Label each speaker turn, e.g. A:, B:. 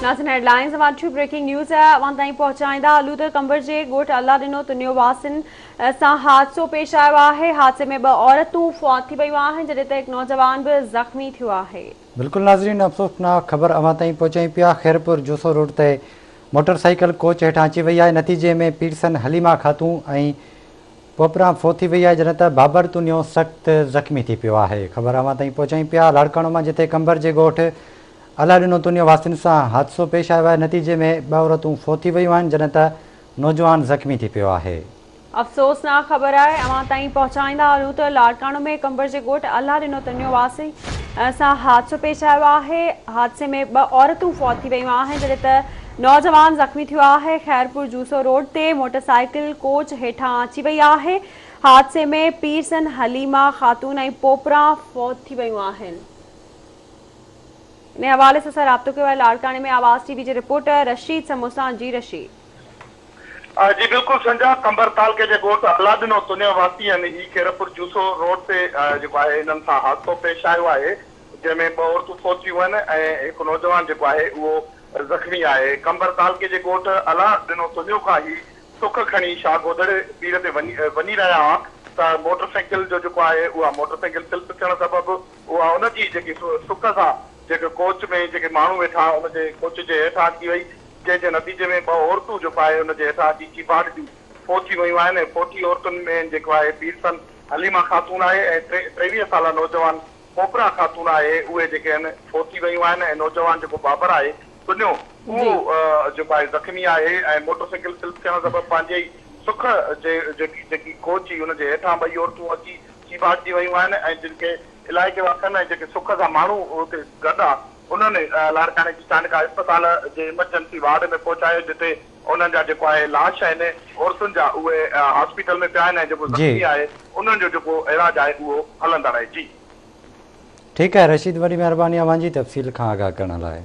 A: नाज़रीन हेडलाइंस वाचू breaking news है वहां ताईं पहुंचाईंदा हलूं त कंबर जे ॻोठ अल्लाह ॾिनो तुनियो वासिन सां हादसो पेश आयो आहे। हादसे में 2 औरतूं फौत थी वयूं आहिनि जॾहिं त हिकु नौजवान भी ज़ख़्मी थियो आहे।
B: बिल्कुल नाज़रीन अफ़सोसनाक ख़बर अवां ताईं पहुचाई पिया। खैरपुर जूसो रोड ते मोटरसाइकिल कोच हेठां अची वई आहे। नतीजे में पीरसन हलीमा खातून ऐं पोपरा फौत थी वई आहे जॾहिं त बाबर तुनियो सख़्त ज़ख़्मी थी पियो आहे। ख़बर अवां ताईं पहुचाई पिया लाड़काणो मां जिते कंबर जे ॻोठ अल्लाह ॾिनो तुनियो वासिन सां हादसो पेश आयो आहे। नतीजे में 2 औरतूं फौत थी वयूं आहिनि जॾहिं त नौजवान ज़ख़्मी थी पियो आहे।
A: अफ़सोसनाक ख़बर आहे अवां ताईं पहुचाईंदा हलूं त लाड़काणो में कंबर जे ॻोठ अल्लाह ॾिनो तुनियो वासिन सां हादसो पेश आयो आहे। हादसे में 2 औरतूं फौत थी वयूं आहिनि जॾहिं त नौजवान ज़ख़्मी थियो आहे। खैरपुर जूसो रोड ते मोटरसाइकिल कोच हेठां अची वई आहे। हादसे में पीरसन हलीमा खातून ऐं पोपरा फौत थी वयूं आहिनि। इन हवाले से राब्तो कयो आहे लाड़काणे में आवाज़ टीवी जे रिपोर्टर रशीद समोसान। जी रशीद।
C: जी बिल्कुल संजा कंबर तालके जे ॻोठ अल्लाह ॾिनो तुनियो वासी आहिनि ही खैरपुर जूसो रोड ते जेको आहे इन्हनि सां हादसो पेश आयो आहे जंहिंमें 2 औरतूं फौत थियूं आहिनि ऐं हिकु नौजवान जेको आहे उहो ज़ख़्मी आहे। कंबर तालके जे ॻोठ अल्लाह ॾिनो तुनियो खां ही सुख खणी शाह गोदड़ पीर ते वञी रहिया हुआ त मोटरसाइकिल जो जेको आहे उहा मोटरसाइकिल स्लिप थियण सबबि उहा उनजी जेकी सुख सां जेके कोच में जेके माण्हू वेठा उनजे कोच जे हेठां अची वई जंहिंजे नतीजे में 2 औरतूं जेको आहे उनजे हेठां अची चिपाट जूं फौत थी वयूं आहिनि। फौती औरतुनि में जेको आहे पीरसन हलीमा खातून आहे ऐं 23 साल नौजवान पोपरा खातून आहे उहे जेके आहिनि फौत थी वयूं आहिनि ऐं नौजवान जेको बाबर आहे तुनियो उहो जेको आहे ज़ख़्मी आहे ऐं मोटरसाइकिल स्लिप थियण सबबि पंहिंजे ई सुख जेकी कोच हुई उनजे हेठां 2 औरतूं अची चिपाट थी वयूं आहिनि ऐं जिन खे इलाइक़े वासियुनि ऐं जेके सुख सां माण्हू हुते गॾु आहे उन्होंने लाड़काने जी चांडका अस्पताल जे इमरजेंसी वार्ड में पहुचायो जिते उन्हनि जा जेको आहे लाश आहिनि औरतुनि जा उहे हॉस्पिटल में पिया आहिनि ऐं जेको ज़ख़्मी आहे उन्हनि जो जेको इलाज आहे उहो हलंदा रहे। जी
B: ठीकु आहे रशीद, वॾी महिरबानी अवां जी तफ़सील खां आगाह करण लाइ।